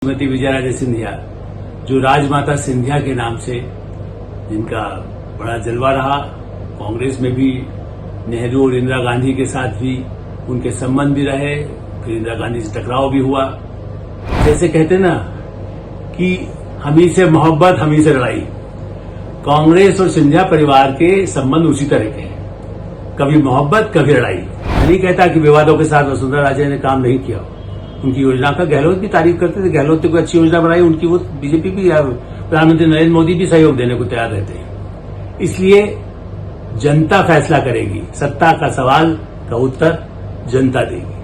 श्रीमती विजयाराजे सिंधिया, जो राजमाता सिंधिया के नाम से जिनका बड़ा जलवा रहा, कांग्रेस में भी नेहरू और इंदिरा गांधी के साथ भी उनके संबंध भी रहे, फिर इंदिरा गांधी से टकराव भी हुआ। जैसे कहते ना कि हमी से मोहब्बत हमी से लड़ाई, कांग्रेस और सिंधिया परिवार के संबंध उसी तरह के हैं, कभी मोहब्बत कभी लड़ाई। मैं नहीं कहता कि विवादों के साथ वसुंधरा राजे ने काम नहीं किया, उनकी योजना का गहलोत भी तारीफ करते थे, गहलोत ने कोई अच्छी योजना बनाई उनकी, वो बीजेपी भी या प्रधानमंत्री नरेंद्र मोदी भी सहयोग देने को तैयार रहते हैं। इसलिए जनता फैसला करेगी, सत्ता का सवाल का उत्तर जनता देगी।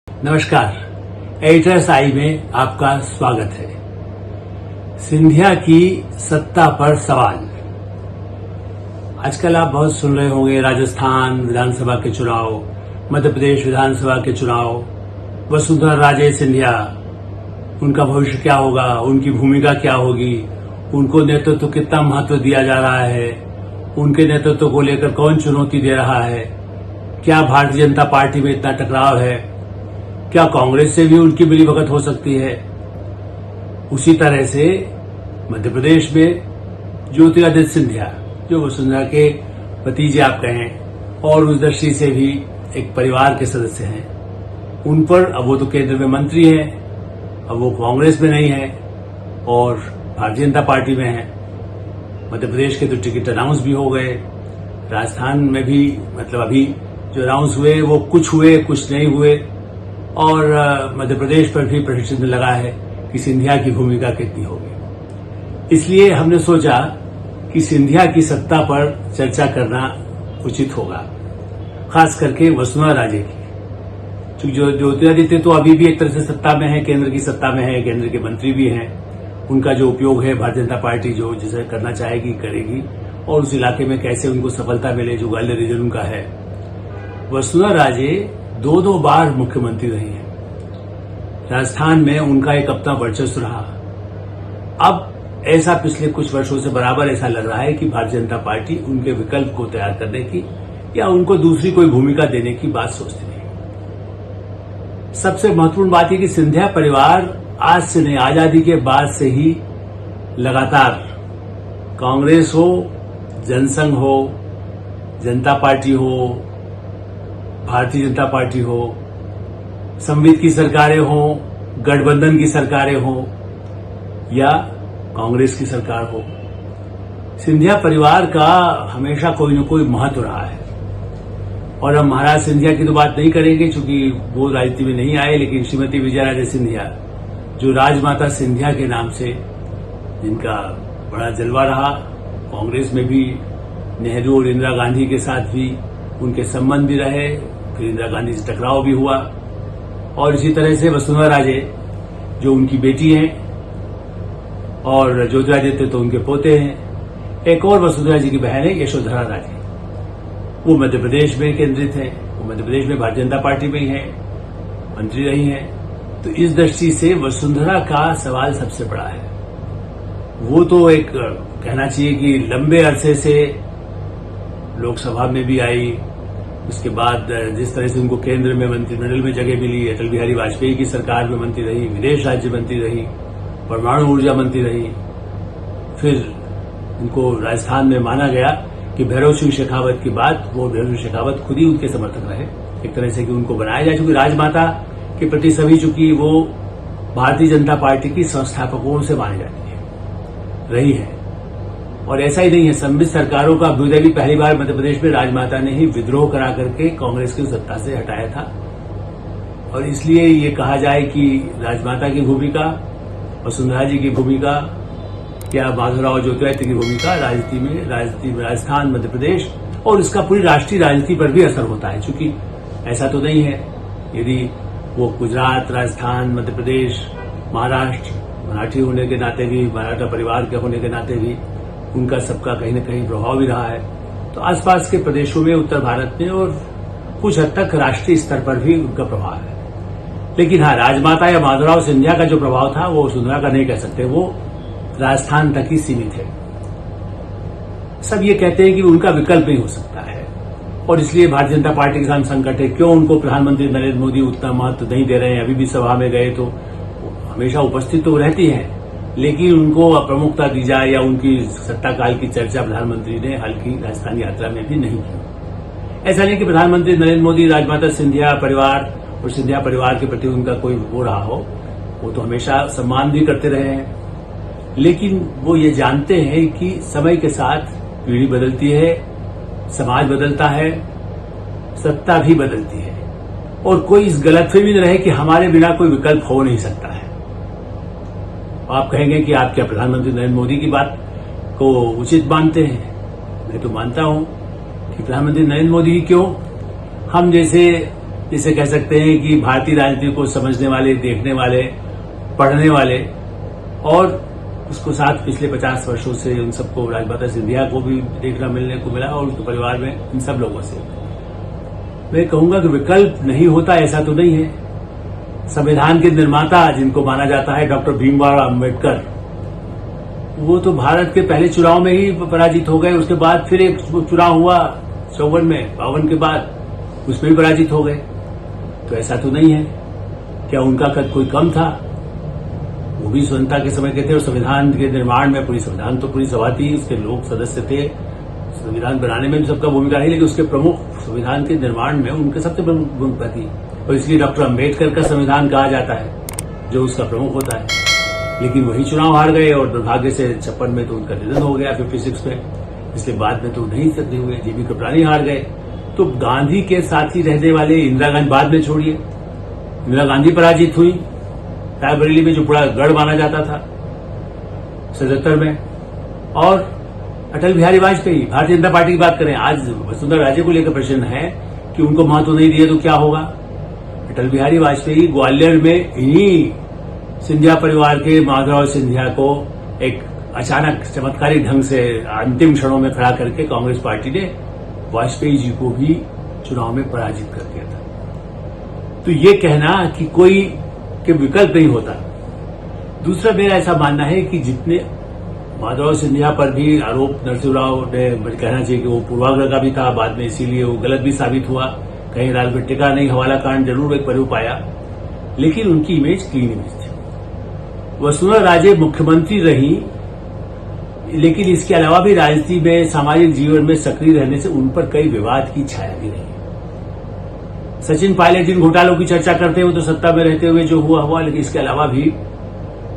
नमस्कार, एडिटर्स आई में आपका स्वागत है। सिंधिया की सत्ता पर सवाल। आजकल आप बहुत सुन रहे होंगे, राजस्थान विधानसभा के चुनाव, मध्य प्रदेश विधानसभा के चुनाव, वसुंधरा राजे सिंधिया, उनका भविष्य क्या होगा, उनकी भूमिका क्या होगी, उनको नेतृत्व कितना महत्व दिया जा रहा है, उनके नेतृत्व को लेकर कौन चुनौती दे रहा है, क्या भारतीय जनता पार्टी में इतना टकराव है, क्या कांग्रेस से भी उनकी मिलीभगत हो सकती है। उसी तरह से मध्य प्रदेश में ज्योतिरादित्य सिंधिया, जो वसुंधरा के भतीजे आप कहें और उस दृष्टि से भी एक परिवार के सदस्य हैं, उन पर अब वो तो केंद्र में मंत्री हैं, अब वो कांग्रेस में नहीं है और भारतीय जनता पार्टी में है। मध्य प्रदेश के तो टिकट अनाउंस भी हो गए, राजस्थान में भी मतलब अभी जो अनाउंस हुए वो कुछ हुए कुछ नहीं हुए, और मध्य प्रदेश पर भी प्रश्न चिन्ह लगा है कि सिंधिया की भूमिका कितनी होगी। इसलिए हमने सोचा कि सिंधिया की सत्ता पर चर्चा करना उचित होगा, खास करके वसुंधरा राजे की, क्योंकि ज्योतिरादित्य तो अभी भी एक तरह से सत्ता में है, केंद्र की सत्ता में है, केंद्र के मंत्री भी हैं, उनका जो उपयोग है भारतीय जनता पार्टी जो जिसे करना चाहेगी करेगी, और उस इलाके में कैसे उनको सफलता मिले जो ग्वालियर रीजन उनका है। वसुंधरा राजे दो बार मुख्यमंत्री रही हैं, राजस्थान में उनका एक अपना वर्चस्व रहा। अब ऐसा पिछले कुछ वर्षों से बराबर ऐसा लग रहा है कि भारतीय जनता पार्टी उनके विकल्प को तैयार करने की या उनको दूसरी कोई भूमिका देने की बात सोचती है। सबसे महत्वपूर्ण बात यह कि सिंधिया परिवार आज से नहीं, आजादी के बाद से ही लगातार कांग्रेस हो, जनसंघ हो, जनता पार्टी हो, भारतीय जनता पार्टी हो, संविद की सरकारें हो, गठबंधन की सरकारें हो या कांग्रेस की सरकार हो, सिंधिया परिवार का हमेशा कोई न कोई महत्व रहा है। और हम महाराज सिंधिया की तो बात नहीं करेंगे क्योंकि वो राजनीति में नहीं आए, लेकिन श्रीमती विजयाराजे सिंधिया, जो राजमाता सिंधिया के नाम से जिनका बड़ा जलवा रहा, कांग्रेस में भी नेहरू और इंदिरा गांधी के साथ भी उनके संबंध भी रहे, फिर इंदिरा गांधी से टकराव भी हुआ, और इसी तरह से वसुंधरा राजे जो उनकी बेटी हैं और ज्योतिरादित्य तो उनके पोते हैं। एक और वसुंधरा जी की बहन है यशोधरा राजे, वो मध्य प्रदेश में केंद्रित है, वो मध्य प्रदेश में भारतीय जनता पार्टी में ही है, मंत्री रही हैं। तो इस दृष्टि से वसुंधरा का सवाल सबसे बड़ा है। वो तो एक कहना चाहिए कि लंबे अरसे से लोकसभा में भी आई, उसके बाद जिस तरह से उनको केंद्र में मंत्रिमंडल में जगह मिली, अटल बिहारी वाजपेयी की सरकार में मंत्री रही, विदेश राज्य मंत्री रही, परमाणु ऊर्जा मंत्री रही, फिर उनको राजस्थान में माना गया कि भैरव सिंह शेखावत की बात, वो भैरव सिंह शेखावत खुद ही उनके समर्थक रहे, एक तरह से कि उनको बनाया जाए, चूंकि राजमाता के प्रति सभी चूंकि वो भारतीय जनता पार्टी की संस्थापकों से मानी जाती है, रही है। और ऐसा ही नहीं है, संविध सरकारों का अभ्युदय भी पहली बार मध्य प्रदेश में राजमाता ने ही विद्रोह करा करके कांग्रेस की सत्ता से हटाया था। और इसलिए ये कहा जाए कि राजमाता की भूमिका, वसुंधरा जी की भूमिका या माधवराव ज्योतिरादित्य की भूमिका राजनीति में राजस्थान, मध्य प्रदेश और इसका पूरी राष्ट्रीय राजनीति पर भी असर होता है। क्योंकि ऐसा तो नहीं है, यदि वो गुजरात, राजस्थान, मध्य प्रदेश, महाराष्ट्र, मराठी होने के नाते भी, मराठा परिवार के होने के नाते भी उनका सबका कहीं न कहीं प्रभाव भी रहा है, तो आसपास के प्रदेशों में, उत्तर भारत में और कुछ हद तक राष्ट्रीय स्तर पर भी उनका प्रभाव है। लेकिन हाँ, राजमाता या माधवराव सिंधिया का जो प्रभाव था वो वसुंधरा का नहीं कह सकते, वो राजस्थान तक ही सीमित है। सब ये कहते हैं कि उनका विकल्प नहीं हो सकता है, और इसलिए भारतीय जनता पार्टी के साथ संकट है। क्यों उनको प्रधानमंत्री नरेंद्र मोदी उतना महत्व नहीं दे रहे हैं? अभी भी सभा में गए तो हमेशा उपस्थित तो रहती है, लेकिन उनको प्रमुखता दी जाए या उनकी सत्ता काल की चर्चा प्रधानमंत्री ने हाल की राजस्थान यात्रा में भी नहीं की। ऐसा नहीं कि प्रधानमंत्री नरेंद्र मोदी राजमाता सिंधिया परिवार और सिंधिया परिवार के प्रति उनका कोई वो रहा हो, वो तो हमेशा सम्मान भी करते रहे हैं, लेकिन वो ये जानते हैं कि समय के साथ पीढ़ी बदलती है, समाज बदलता है, सत्ता भी बदलती है, और कोई इस गलतफहमी में रहे कि हमारे बिना कोई विकल्प हो नहीं सकता है। आप कहेंगे कि आप क्या प्रधानमंत्री नरेंद्र मोदी की बात को उचित मानते हैं? मैं तो मानता हूं कि प्रधानमंत्री नरेंद्र मोदी ही क्यों, हम जैसे कह सकते हैं कि भारतीय राजनीति को समझने वाले, देखने वाले, पढ़ने वाले, और उसको साथ पिछले 50 वर्षों से उन सबको, राजमाता सिंधिया को भी देखना मिलने को मिला और उसके परिवार में इन सब लोगों से मैं कहूंगा कि विकल्प नहीं होता, ऐसा तो नहीं है। संविधान के निर्माता जिनको माना जाता है डॉक्टर भीमराव अम्बेडकर, वो तो भारत के पहले चुनाव में ही पराजित हो गए। उसके बाद फिर एक चुनाव हुआ 54 में, 52 के बाद, उसमें भी पराजित हो गए। तो ऐसा तो नहीं है। क्या उनका कद कोई कम था? वो भी स्वतंत्रता के समय के थे और संविधान के निर्माण में पूरी सभा थी, उसके लोग सदस्य थे, संविधान बनाने में भी सबका भूमिका है, लेकिन उसके प्रमुख संविधान के निर्माण में उनके सबसे प्रमुख भूमिका थी, और इसलिए डॉक्टर अम्बेडकर का संविधान कहा जाता है, जो उसका प्रमुख होता है। लेकिन वही चुनाव हार गए और दुर्भाग्य से 56 में तो उनका निधन हो गया, 56 में, इसलिए बाद में तो नहीं सकते हुए, जीबी कृपलानी हार गए। तो गांधी के साथ ही रहने वाले इंदिरा गांधी, बाद में छोड़िए, इंदिरा गांधी पराजित हुई रायबरेली में, जो पूरा गढ़ माना जाता था 77 में, और अटल बिहारी वाजपेयी, भारतीय जनता पार्टी की बात करें, आज वसुंधरा राजे को लेकर प्रश्न है कि उनको महत्व नहीं दिए तो क्या होगा। अटल बिहारी वाजपेयी ग्वालियर में इन्हीं सिंधिया परिवार के माधवराव सिंधिया को एक अचानक चमत्कारिक ढंग से अंतिम क्षणों में खड़ा करके कांग्रेस पार्टी ने वाजपेयी जी को भी चुनाव में पराजित कर दिया था। तो ये कहना कि कोई के विकल्प नहीं होता। दूसरा मेरा ऐसा मानना है कि जितने माधवराव सिंधिया पर भी आरोप नरसिंहराव ने कहना चाहिए कि वो पूर्वाग्रह का भी था, बाद में इसीलिए वो गलत भी साबित हुआ, कहीं लाल भट्टे का नहीं, हवाला कांड जरूर एक पहलू पाया, लेकिन उनकी इमेज क्लीन इमेज थी। वसुंधरा राजे मुख्यमंत्री रही, लेकिन इसके अलावा भी राजनीति में, सामाजिक जीवन में सक्रिय रहने से उन पर कई विवाद की छाया भी रही। सचिन पायलट जिन घोटालों की चर्चा करते हुए तो सत्ता में रहते हुए जो हुआ, लेकिन इसके अलावा भी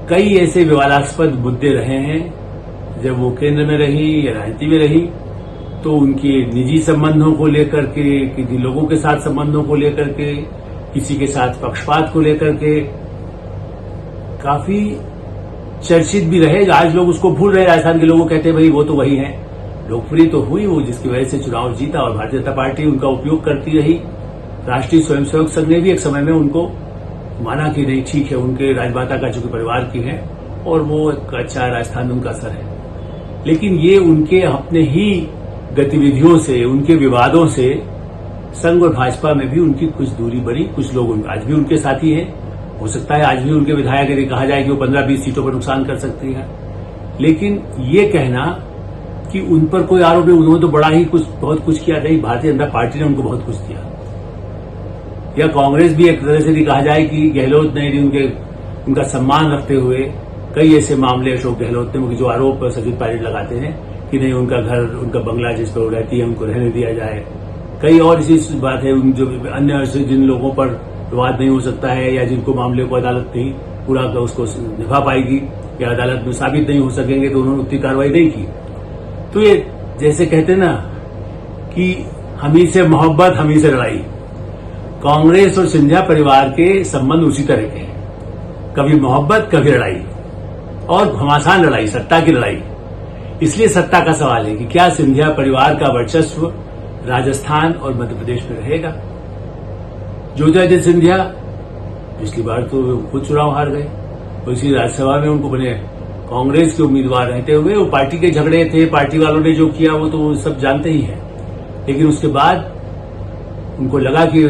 कई ऐसे विवादास्पद मुद्दे रहे हैं जब वो केंद्र में रही या राजनीति में रही, तो उनके निजी संबंधों को लेकर के, किसी लोगों के साथ संबंधों को लेकर के, किसी के साथ पक्षपात को लेकर के काफी चर्चित भी रहे। आज लोग उसको भूल रहे, राजस्थान के लोग कहते हैं भाई वो तो वही है। लोकप्रिय तो हुई वो, जिसकी वजह से चुनाव जीता, और भारतीय जनता पार्टी उनका उपयोग करती रही। राष्ट्रीय स्वयंसेवक संघ ने भी एक समय में उनको माना कि नहीं ठीक है, उनके राजमाता का चूंकि परिवार की है और वो एक अच्छा राजस्थान में उनका असर है, लेकिन ये उनके अपने ही गतिविधियों से, उनके विवादों से संघ और भाजपा में भी उनकी कुछ दूरी बनी। कुछ लोग आज भी उनके साथी हैं, हो सकता है आज भी उनके विधायक यदि कहा जाए कि वो 15-20 सीटों पर नुकसान कर सकती है, लेकिन ये कहना कि उन पर कोई आरोप नहीं, उन्होंने तो बड़ा ही बहुत कुछ किया, नहीं, भारतीय जनता पार्टी ने उनको बहुत कुछ दिया। या कांग्रेस भी एक तरह से भी कहा जाए कि गहलोत ने उनका सम्मान रखते हुए कई ऐसे मामले, अशोक गहलोत ने जो आरोप सचिन पायलट लगाते हैं कि नहीं उनका घर, उनका बंगला जिस पर वो रहती है उनको रहने दिया जाए, कई और इसी बात है, जो अन्य जिन लोगों पर विवाद नहीं हो सकता है या जिनको मामले को अदालत नहीं पूरा उसको निभा पाएगी या अदालत में साबित नहीं हो सकेंगे, तो उन्होंने उतनी कार्रवाई नहीं की। तो ये जैसे कहते ना कि हमी से मोहब्बत हमी से लड़ाई, कांग्रेस और सिंधिया परिवार के संबंध उसी तरह के हैं, कभी मोहब्बत कभी लड़ाई, और घमासान लड़ाई, सत्ता की लड़ाई। इसलिए सत्ता का सवाल है कि क्या सिंधिया परिवार का वर्चस्व राजस्थान और मध्य प्रदेश में रहेगा। ज्योतिरादित्य सिंधिया पिछली बार तो खुद चुनाव हार गए, और इसी राज्यसभा में उनको बने कांग्रेस के उम्मीदवार रहते हुए, वो पार्टी के झगड़े थे, पार्टी वालों ने जो किया वो तो सब जानते ही हैं, लेकिन उसके बाद उनको लगा कि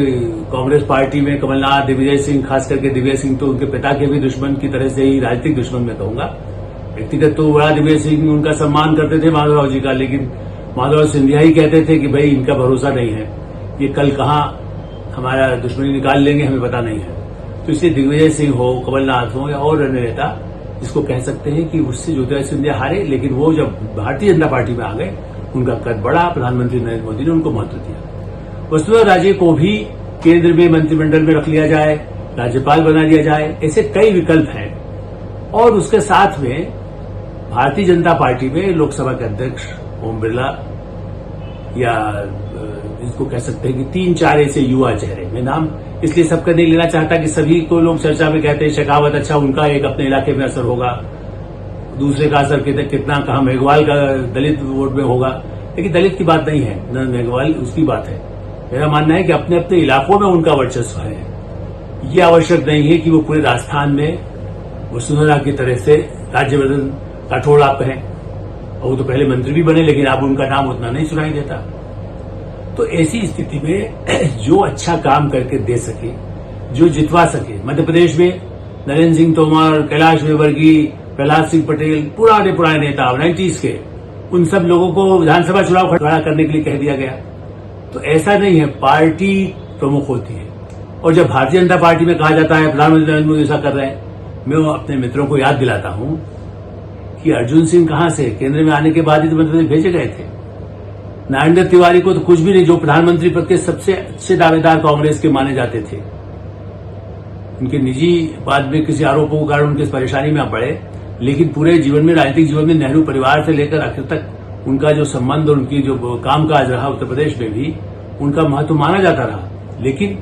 कांग्रेस पार्टी में कमलनाथ, दिग्विजय सिंह, खास करके दिग्विजय सिंह तो उनके पिता के भी दुश्मन की तरह से ही, राजनीतिक दुश्मन मैं कहूंगा, व्यक्तिगत तो बड़ा दिग्विजय सिंह उनका सम्मान करते थे माधवराव जी का, लेकिन माधव सिंधिया ही कहते थे कि भाई इनका भरोसा नहीं है, ये कल कहाँ हमारा दुश्मनी निकाल लेंगे हमें पता नहीं है। तो इसलिए दिग्विजय सिंह हो, कमलनाथ हो या और अन्य नेता जिसको कह सकते हैं कि उससे ज्योतिरादित्य सिंधिया हारे, लेकिन वो जब भारतीय जनता पार्टी में आ गए उनका कद बढ़ा, प्रधानमंत्री नरेंद्र मोदी ने उनको महत्व दिया। वसुंधरा राजे को भी केंद्र में मंत्रिमंडल में रख लिया जाए, राज्यपाल बना दिया जाए, ऐसे कई विकल्प हैं। और उसके साथ में भारतीय जनता पार्टी में लोकसभा के अध्यक्ष ओम बिरला या इसको कह सकते हैं कि 3-4 ऐसे युवा चेहरे, मैं नाम इसलिए सबका नहीं लेना चाहता कि सभी को लोग चर्चा में कहते हैं शेखावत, अच्छा उनका एक अपने इलाके में असर होगा, दूसरे का असर कितना कहा मेघवाल का दलित वोट में होगा, लेकिन दलित की बात नहीं है, न मेघवाल उसकी बात है। मेरा मानना है कि अपने अपने इलाकों में उनका वर्चस्व है। ये आवश्यक नहीं है कि वो पूरे राजस्थान में वसुंधरा की तरह से राज्यवर्धन राठौड़ आप कहें, और वो तो पहले मंत्री भी बने लेकिन अब उनका नाम उतना नहीं सुनाई देता। तो ऐसी स्थिति में जो अच्छा काम करके दे सके, जो जितवा सके, मध्य प्रदेश में नरेंद्र सिंह तोमर, कैलाश विजयवर्गीय, प्रहलाद सिंह पटेल, पुराने नेता 90s के, उन सब लोगों को विधानसभा चुनाव खड़ा करने के लिए कह दिया गया। तो ऐसा नहीं है, पार्टी प्रमुख होती है। और जब भारतीय जनता पार्टी में कहा जाता है प्रधानमंत्री नरेंद्र मोदी ऐसा कर रहे हैं, मैं अपने मित्रों को याद दिलाता हूं कि अर्जुन सिंह कहां से केंद्र में आने के बाद ही तो मध्य प्रदेश भेजे गए थे। नागेंद्र तिवारी को तो कुछ भी नहीं, जो प्रधानमंत्री पद के सबसे अच्छे दावेदार कांग्रेस के माने जाते थे, उनके निजी बाद में किसी आरोपों के कारण उनकी परेशानी में आप पड़े, लेकिन पूरे जीवन में, राजनीतिक जीवन में नेहरू परिवार से लेकर आखिर तक उनका जो संबंध और उनकी जो कामकाज रहा उत्तर प्रदेश में भी उनका महत्व माना जाता रहा। लेकिन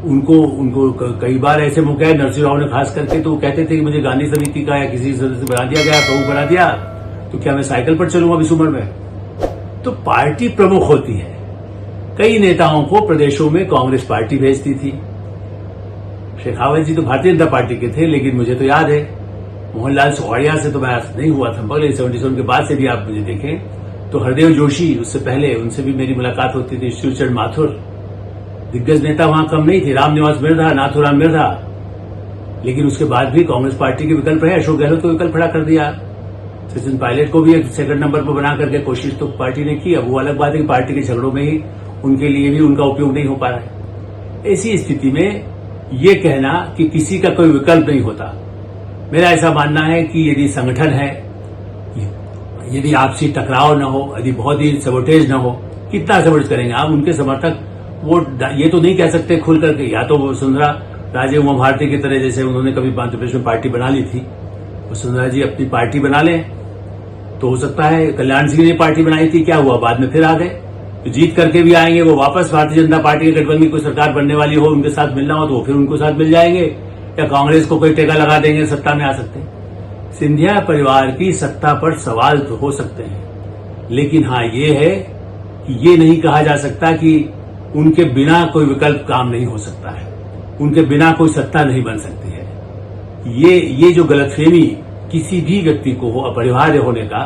उनको कई बार ऐसे मौके आए, नरसिंह राव ने खास करके, तो वो कहते थे कि मुझे गांधी समिति का या किसी सदस्य बना दिया गया, प्रमुख बना दिया, तो क्या मैं साइकिल पर चलूंगा इस उम्र में। तो पार्टी प्रमुख होती है। कई नेताओं को प्रदेशों में कांग्रेस पार्टी भेजती थी। शेखावत जी तो भारतीय जनता पार्टी के थे, लेकिन मुझे तो याद है मोहनलाल सुखाड़िया से तो मैं नहीं हुआ था, मगर 77 के बाद से भी आप मुझे देखें तो हरदेव जोशी, उससे पहले उनसे भी मेरी मुलाकात होती थी। शिवचरण माथुर, दिग्गज नेता वहां कम नहीं थे, रामनिवास मिर्धा, नाथुराम मिर्धा, लेकिन उसके बाद भी कांग्रेस पार्टी के विकल्प रहे। अशोक गहलोत को विकल्प खड़ा कर दिया, सचिन पायलट को भी एक सेकंड नंबर पर बना करके कोशिश तो पार्टी ने की। अब वो अलग बात है कि पार्टी के झगड़ों में ही उनके लिए भी उनका उपयोग नहीं हो पा रहा है। ऐसी स्थिति में ये कहना कि किसी का कोई विकल्प नहीं होता, मेरा ऐसा मानना है कि यदि संगठन है, यदि आपसी टकराव न हो, यदि बहुत ही सबोटेज न हो, कितना सबोटेज करेंगे आप? उनके समर्थक वो ये तो नहीं कह सकते खुल करके, या तो वसुंधरा राजे उमा भारती की तरह, जैसे उन्होंने कभी मध्य प्रदेश में पार्टी बना ली थी, वसुंधरा जी अपनी पार्टी बना लें, तो हो सकता है कल्याण सिंह ने पार्टी बनाई थी, क्या हुआ, बाद में फिर आ गए, तो जीत करके भी आएंगे वो वापस। भारतीय जनता पार्टी के गठबंधन की कोई सरकार बनने वाली हो, उनके साथ मिलना हो तो वो फिर उनको साथ मिल जाएंगे, या कांग्रेस को कोई टेका लगा देंगे, सत्ता में आ सकते हैं। सिंधिया परिवार की सत्ता पर सवाल तो हो सकते हैं, लेकिन हाँ ये है कि ये नहीं कहा जा सकता कि उनके बिना कोई विकल्प काम नहीं हो सकता है, उनके बिना कोई सत्ता नहीं बन सकती है। ये जो गलतफहमी किसी भी व्यक्ति को हो, अपरिहार्य होने का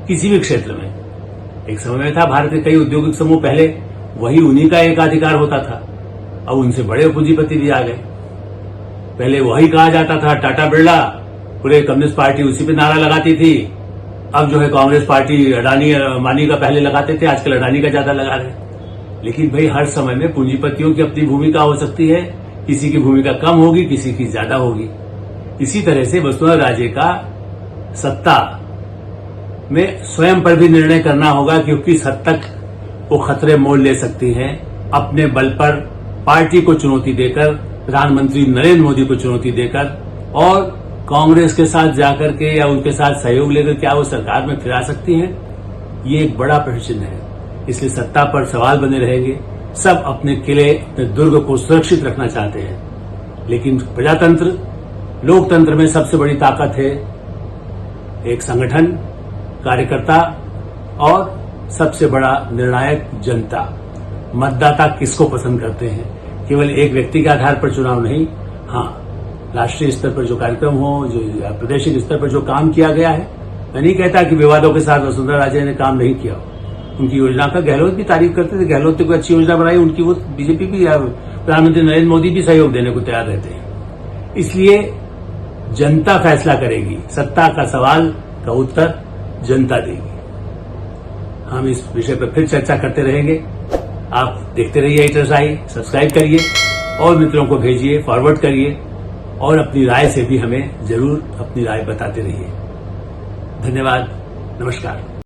किसी भी क्षेत्र में, एक समय में था भारत के कई औद्योगिक समूह, पहले वही उन्हीं का एकाधिकार होता था, अब उनसे बड़े पूंजीपति भी आ गए। पहले वही कहा जाता था, टाटा बिरला, पूरे कम्युनिस्ट पार्टी उसी पे नारा लगाती थी, अब जो है कांग्रेस पार्टी अडानी अंबानी का पहले लगाते थे, आजकल अडानी का ज्यादा लगा रहे। लेकिन भाई हर समय में पूंजीपतियों की अपनी भूमिका हो सकती है, किसी की भूमिका कम होगी, किसी की ज्यादा होगी। इसी तरह से वसुंधरा राजे का सत्ता में स्वयं पर भी निर्णय करना होगा, क्योंकि किस हद तक वो खतरे मोल ले सकती है अपने बल पर, पार्टी को चुनौती देकर, प्रधानमंत्री नरेंद्र मोदी को चुनौती देकर, और कांग्रेस के साथ जाकर के या उनके साथ सहयोग लेकर क्या वो सरकार में फिरा सकती हैं, ये एक बड़ा प्रश्न है। इसलिए सत्ता पर सवाल बने रहेंगे। सब अपने किले, अपने दुर्ग को सुरक्षित रखना चाहते हैं, लेकिन प्रजातंत्र, लोकतंत्र में सबसे बड़ी ताकत है एक संगठन, कार्यकर्ता, और सबसे बड़ा निर्णायक जनता। मतदाता किसको पसंद करते हैं, केवल एक व्यक्ति के आधार पर चुनाव नहीं, हाँ राष्ट्रीय स्तर पर जो कार्यक्रम हो, जो प्रादेशिक स्तर पर जो काम किया गया है, मैं नहीं कहता कि विवादों के साथ वसुंधरा राजे ने काम नहीं किया। उनकी योजना का गहलोत भी तारीफ करते थे, गहलोत ने कोई अच्छी योजना बनाई, उनकी वो बीजेपी भी या प्रधानमंत्री नरेंद्र मोदी भी सहयोग देने को तैयार रहते हैं। इसलिए जनता फैसला करेगी, सत्ता का सवाल का उत्तर जनता देगी। हम इस विषय पर फिर चर्चा करते रहेंगे। आप देखते रहिए एडिटर्स आई, सब्सक्राइब करिए और मित्रों को भेजिए, फॉरवर्ड करिए और अपनी राय से भी हमें जरूर अपनी राय बताते रहिए। धन्यवाद, नमस्कार।